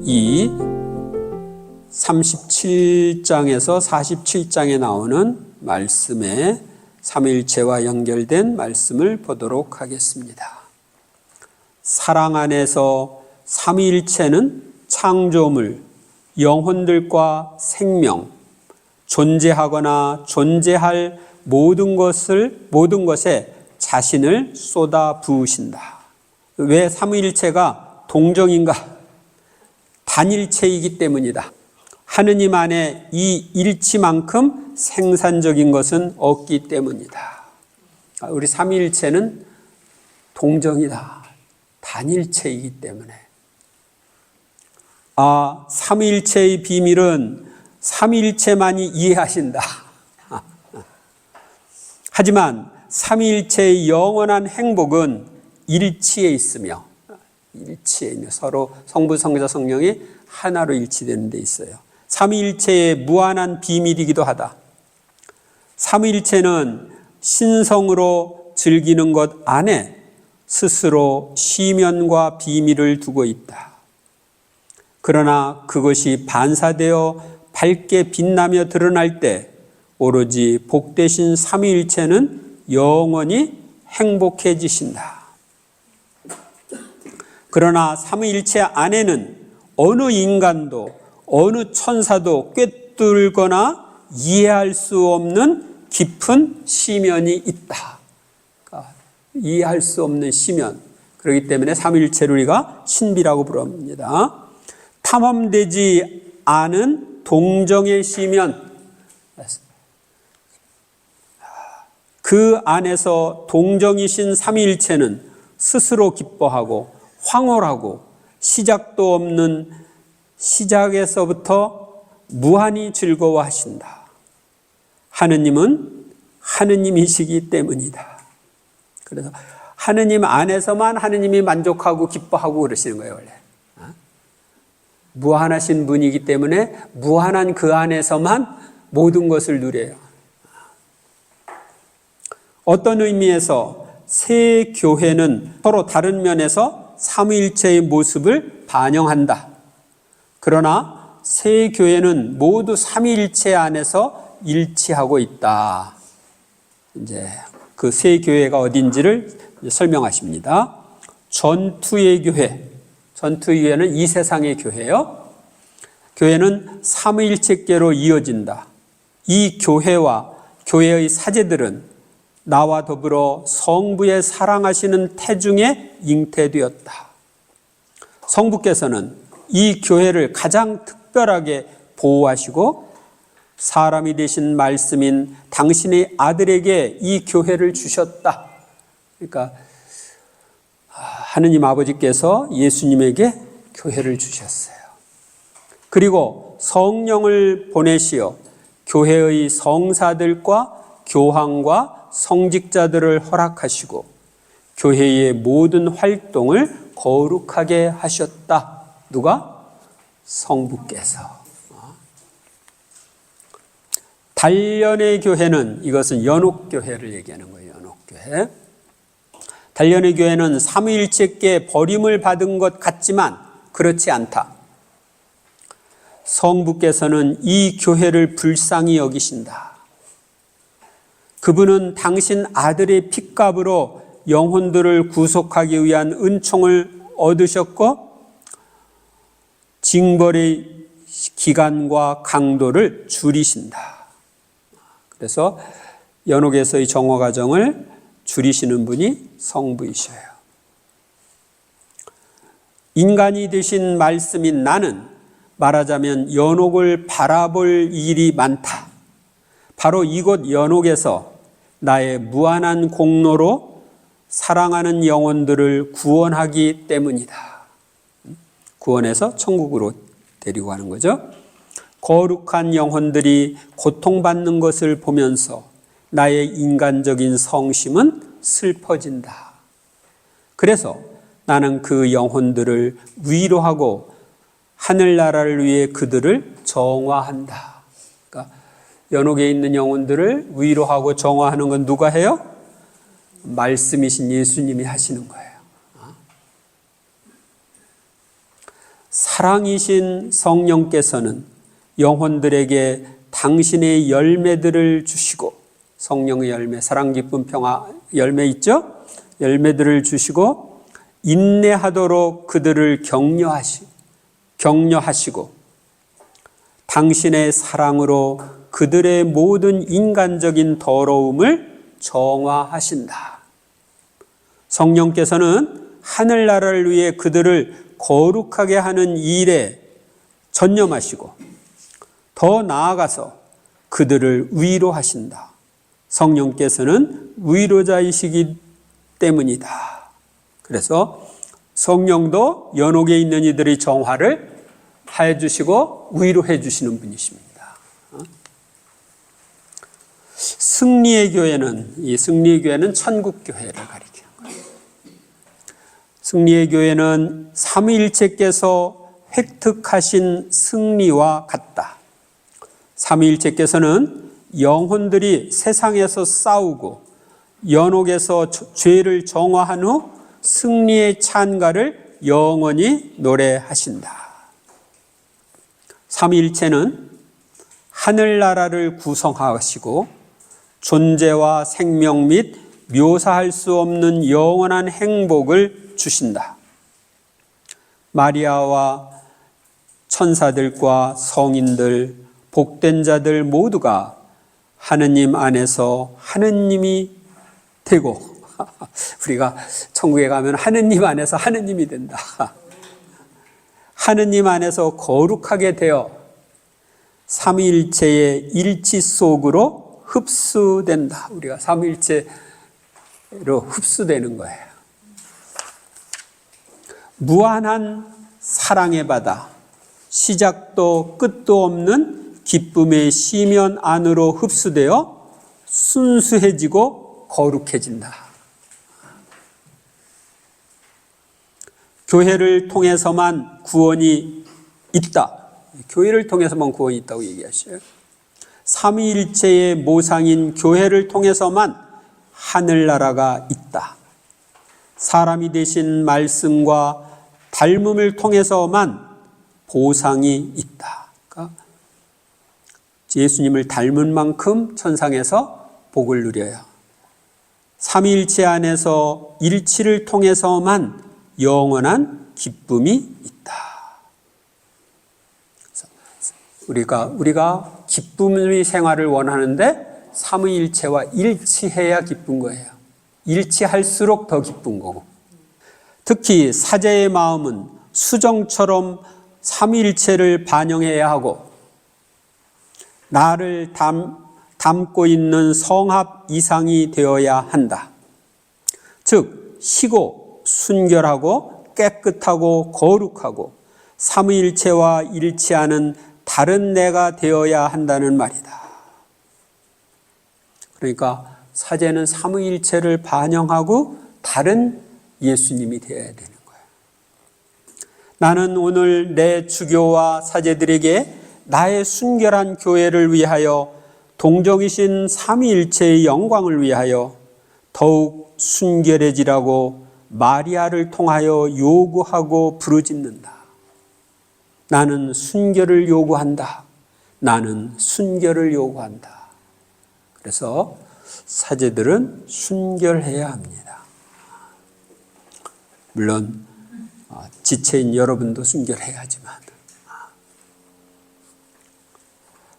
이 37장에서 47장에 나오는 말씀에 삼위일체와 연결된 말씀을 보도록 하겠습니다. 사랑 안에서 삼위일체는 창조물, 영혼들과 생명, 존재하거나 존재할 모든 것에 자신을 쏟아 부으신다. 왜 삼위일체가 동정인가? 단일체이기 때문이다. 하느님 안에 이 일치만큼 생산적인 것은 없기 때문이다. 우리 삼위일체는 동정이다. 단일체이기 때문에. 삼위일체의 비밀은 삼위일체만이 이해하신다. 하지만 삼위일체의 영원한 행복은 일치에 있으며, 서로 성부, 성자, 성령이 하나로 일치되는 데 있어요. 삼위일체의 무한한 비밀이기도 하다. 삼위일체는 신성으로 즐기는 것 안에 스스로 시면과 비밀을 두고 있다. 그러나 그것이 반사되어 밝게 빛나며 드러날 때 오로지 복되신 삼위일체는 영원히 행복해지신다. 그러나 삼위일체 안에는 어느 인간도 어느 천사도 꿰뚫거나 이해할 수 없는 깊은 시면이 있다. 그러니까 이해할 수 없는 시면. 그렇기 때문에 삼위일체를 우리가 신비라고 부릅니다. 탐험되지 않은 동정의 시면. 그 안에서 동정이신 삼위일체는 스스로 기뻐하고 황홀하고 시작도 없는 시작에서부터 무한히 즐거워하신다. 하느님은 하느님이시기 때문이다. 그래서 하느님 안에서만 하느님이 만족하고 기뻐하고 그러시는 거예요, 원래. 무한하신 분이기 때문에 무한한 그 안에서만 모든 것을 누려요. 어떤 의미에서 세 교회는 서로 다른 면에서 삼위일체의 모습을 반영한다. 그러나 세 교회는 모두 삼위일체 안에서 일치하고 있다. 이제 그 세 교회가 어딘지를 설명하십니다. 전투의 교회. 전투의 교회는 이 세상의 교회요. 교회는 삼위일체계로 이어진다. 이 교회와 교회의 사제들은 나와 더불어 성부의 사랑하시는 태중에 잉태되었다. 성부께서는 이 교회를 가장 특별하게 보호하시고 사람이 되신 말씀인 당신의 아들에게 이 교회를 주셨다. 그러니까 하느님 아버지께서 예수님에게 교회를 주셨어요. 그리고 성령을 보내시어 교회의 성사들과 교황과 성직자들을 허락하시고 교회의 모든 활동을 거룩하게 하셨다. 누가? 성부께서. 단련의 교회는, 이것은 연옥교회를 얘기하는 거예요. 연옥교회. 단련의 교회는 삼위일체께 버림을 받은 것 같지만 그렇지 않다. 성부께서는 이 교회를 불쌍히 여기신다. 그분은 당신 아들의 핏값으로 영혼들을 구속하기 위한 은총을 얻으셨고 징벌의 기간과 강도를 줄이신다. 그래서 연옥에서의 정화 과정을 줄이시는 분이 성부이셔요. 인간이 되신 말씀인 나는 말하자면 연옥을 바라볼 일이 많다. 바로 이곳 연옥에서 나의 무한한 공로로 사랑하는 영혼들을 구원하기 때문이다. 구원해서 천국으로 데리고 가는 거죠. 거룩한 영혼들이 고통받는 것을 보면서 나의 인간적인 성심은 슬퍼진다. 그래서 나는 그 영혼들을 위로하고 하늘나라를 위해 그들을 정화한다. 그러니까 연옥에 있는 영혼들을 위로하고 정화하는 건 누가 해요? 말씀이신 예수님이 하시는 거예요. 사랑이신 성령께서는 영혼들에게 당신의 열매들을 주시고, 성령의 열매, 사랑, 기쁨, 평화 열매 있죠? 열매들을 주시고 인내하도록 그들을 격려하시고 당신의 사랑으로 그들의 모든 인간적인 더러움을 정화하신다. 성령께서는 하늘나라를 위해 그들을 거룩하게 하는 일에 전념하시고 더 나아가서 그들을 위로하신다. 성령께서는 위로자이시기 때문이다. 그래서 성령도 연옥에 있는 이들의 정화를 해주시고 위로해 주시는 분이십니다. 승리의 교회는, 이 승리의 교회는 천국교회를 가리키는 거예요. 승리의 교회는 삼위일체께서 획득하신 승리와 같다. 삼위일체께서는 영혼들이 세상에서 싸우고 연옥에서 죄를 정화한 후 승리의 찬가를 영원히 노래하신다. 삼위일체는 하늘나라를 구성하시고 존재와 생명 및 묘사할 수 없는 영원한 행복을 주신다. 마리아와 천사들과 성인들, 복된 자들 모두가 하느님 안에서 하느님이 되고, 우리가 천국에 가면 하느님 안에서 하느님이 된다. 하느님 안에서 거룩하게 되어 삼위일체의 일치 속으로 흡수된다. 우리가 삼위일체로 흡수되는 거예요. 무한한 사랑의 바다, 시작도 끝도 없는 기쁨의 시면 안으로 흡수되어 순수해지고 거룩해진다. 교회를 통해서만 구원이 있다. 교회를 통해서만 구원이 있다고 얘기하셔요. 삼위일체의 모상인 교회를 통해서만 하늘나라가 있다. 사람이 되신 말씀과 닮음을 통해서만 보상이 있다. 그러니까 예수님을 닮은 만큼 천상에서 복을 누려요. 삼위일체 안에서 일치를 통해서만 영원한 기쁨이 있다. 우리가 기쁨의 생활을 원하는데 삼위일체와 일치해야 기쁜 거예요. 일치할수록 더 기쁜 거고. 특히 사제의 마음은 수정처럼 삼위일체를 반영해야 하고 나를 담고 있는 성합 이상이 되어야 한다. 즉 희고 순결하고 깨끗하고 거룩하고 삼위일체와 일치하는 다른 내가 되어야 한다는 말이다. 그러니까 사제는 삼위일체를 반영하고 다른 예수님이 되어야 되는 거예요. 나는 오늘 내 주교와 사제들에게 나의 순결한 교회를 위하여 동정이신 삼위일체의 영광을 위하여 더욱 순결해지라고 마리아를 통하여 요구하고 부르짖는다. 나는 순결을 요구한다. 나는 순결을 요구한다. 그래서 사제들은 순결해야 합니다. 물론 지체인 여러분도 순결해야지만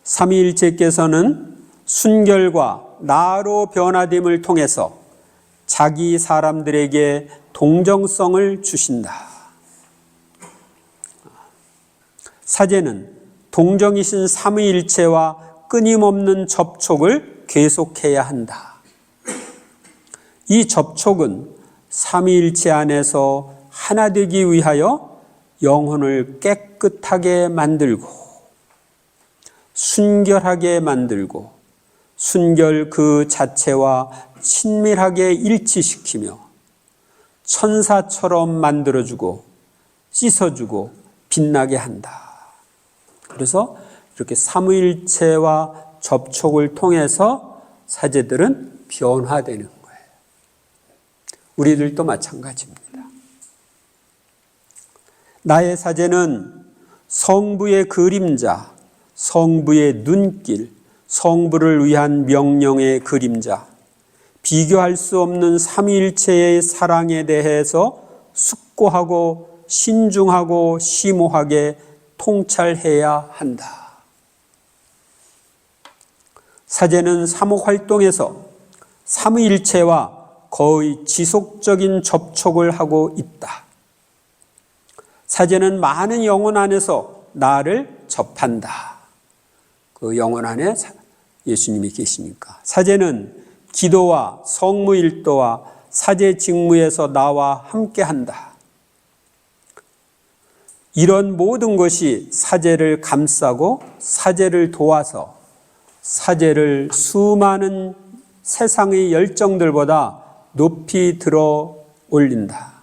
삼위일체께서는 순결과 나로 변화됨을 통해서 자기 사람들에게 동정성을 주신다. 사제는 동정이신 삼위일체와 끊임없는 접촉을 계속해야 한다. 이 접촉은 삼위일체 안에서 하나 되기 위하여 영혼을 깨끗하게 만들고 순결하게 만들고 순결 그 자체와 친밀하게 일치시키며 천사처럼 만들어주고 씻어주고 빛나게 한다. 그래서 이렇게 삼위일체와 접촉을 통해서 사제들은 변화되는 거예요. 우리들도 마찬가지입니다. 나의 사제는 성부의 그림자, 성부의 눈길, 성부를 위한 명령의 그림자, 비교할 수 없는 삼위일체의 사랑에 대해서 숙고하고 신중하고 심오하게 통찰해야 한다. 사제는 사목활동에서 삼위일체와 거의 지속적인 접촉을 하고 있다. 사제는 많은 영혼 안에서 나를 접한다. 그 영혼 안에 예수님이 계시니까. 사제는 기도와 성무일도와 사제 직무에서 나와 함께한다. 이런 모든 것이 사제를 감싸고 사제를 도와서 사제를 수많은 세상의 열정들보다 높이 들어 올린다.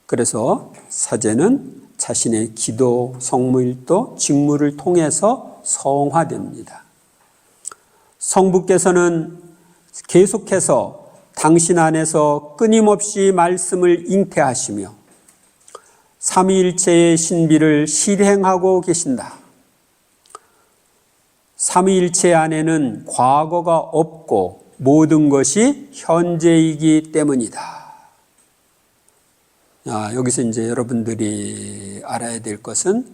그래서 사제는 자신의 기도, 성무일도, 직무를 통해서 성화됩니다. 성부께서는 계속해서 당신 안에서 끊임없이 말씀을 잉태하시며 삼위일체의 신비를 실행하고 계신다. 삼위일체 안에는 과거가 없고 모든 것이 현재이기 때문이다. 여기서 이제 여러분들이 알아야 될 것은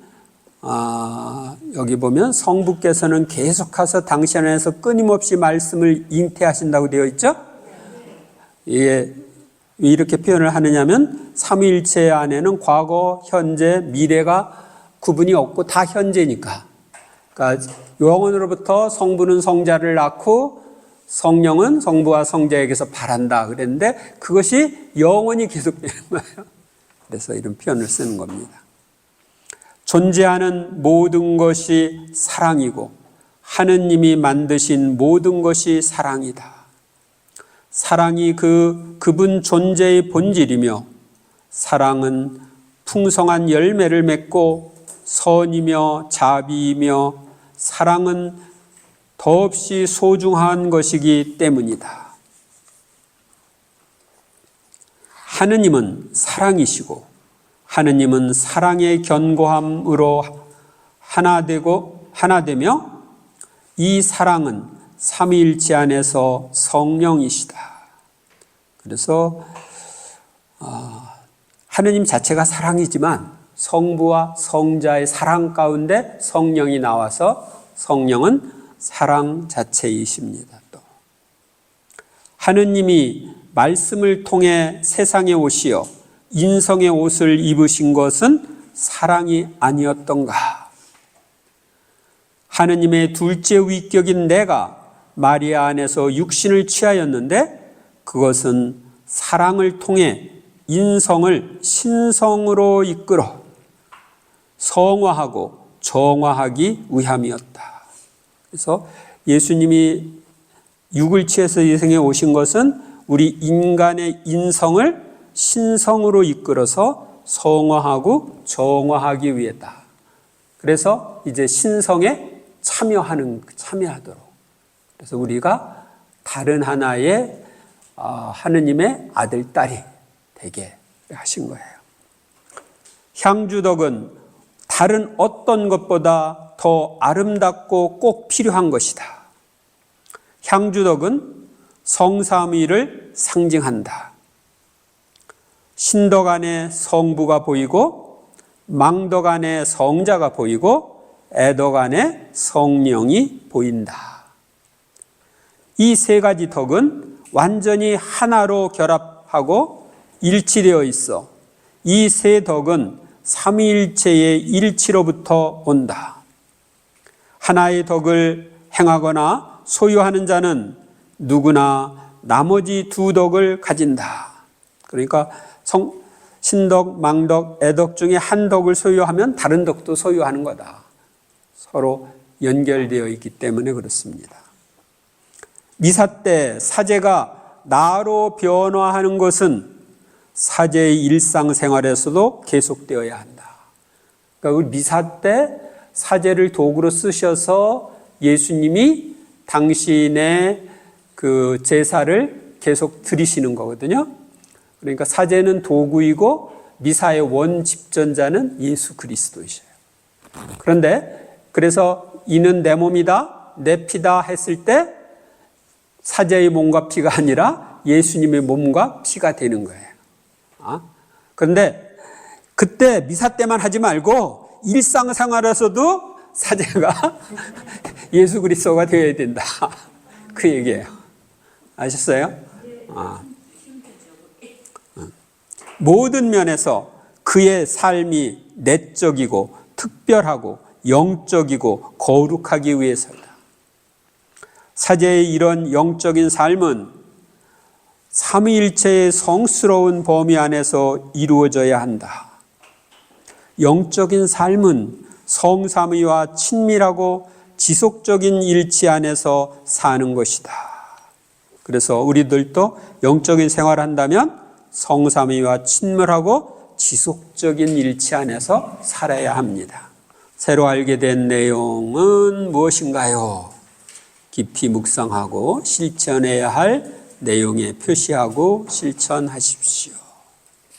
여기 보면 성부께서는 계속해서 당신 안에서 끊임없이 말씀을 잉태하신다고 되어 있죠? 이게 왜 이렇게 표현을 하느냐면 삼위일체 안에는 과거, 현재, 미래가 구분이 없고 다 현재니까. 그러니까 영원으로부터 성부는 성자를 낳고 성령은 성부와 성자에게서 발한다 그랬는데 그것이 영원히 계속되는 거예요. 그래서 이런 표현을 쓰는 겁니다. 존재하는 모든 것이 사랑이고 하느님이 만드신 모든 것이 사랑이다. 사랑이 그분 존재의 본질이며 사랑은 풍성한 열매를 맺고 선이며 자비이며 사랑은 더없이 소중한 것이기 때문이다. 하느님은 사랑이시고 하느님은 사랑의 견고함으로 하나되며 이 사랑은 삼위일체 안에서 성령이시다. 그래서 하느님 자체가 사랑이지만 성부와 성자의 사랑 가운데 성령이 나와서 성령은 사랑 자체이십니다. 또 하느님이 말씀을 통해 세상에 오시어 인성의 옷을 입으신 것은 사랑이 아니었던가? 하느님의 둘째 위격인 내가 마리아 안에서 육신을 취하였는데 그것은 사랑을 통해 인성을 신성으로 이끌어 성화하고 정화하기 위함이었다. 그래서 예수님이 육을 취해서 이 세상에 오신 것은 우리 인간의 인성을 신성으로 이끌어서 성화하고 정화하기 위해다. 그래서 이제 신성에 참여하도록. 그래서 우리가 다른 하나의 하느님의 아들, 딸이 되게 하신 거예요. 향주덕은 다른 어떤 것보다 더 아름답고 꼭 필요한 것이다. 향주덕은 성삼위를 상징한다. 신덕 안에 성부가 보이고 망덕 안에 성자가 보이고 애덕 안에 성령이 보인다. 이 세 가지 덕은 완전히 하나로 결합하고 일치되어 있어 이 세 덕은 삼위일체의 일치로부터 온다. 하나의 덕을 행하거나 소유하는 자는 누구나 나머지 두 덕을 가진다. 그러니까 신덕, 망덕, 애덕 중에 한 덕을 소유하면 다른 덕도 소유하는 거다. 서로 연결되어 있기 때문에 그렇습니다. 미사 때 사제가 나로 변화하는 것은 사제의 일상생활에서도 계속되어야 한다. 그러니까 우리 미사 때 사제를 도구로 쓰셔서 예수님이 당신의 그 제사를 계속 드리시는 거거든요. 그러니까 사제는 도구이고 미사의 원 집전자는 예수 그리스도이셔요. 그런데 그래서 이는 내 몸이다, 내 피다 했을 때 사제의 몸과 피가 아니라 예수님의 몸과 피가 되는 거예요. 그런데 그때 미사 때만 하지 말고 일상생활에서도 사제가 예수 그리스도가 되어야 된다. 그 얘기예요. 아셨어요? 모든 면에서 그의 삶이 내적이고 특별하고 영적이고 거룩하기 위해서다. 사제의 이런 영적인 삶은 삼위일체의 성스러운 범위 안에서 이루어져야 한다. 영적인 삶은 성삼위와 친밀하고 지속적인 일치 안에서 사는 것이다. 그래서 우리들도 영적인 생활을 한다면 성삼위와 친밀하고 지속적인 일치 안에서 살아야 합니다. 새로 알게 된 내용은 무엇인가요? 깊이 묵상하고 실천해야 할 내용에 표시하고 실천하십시오.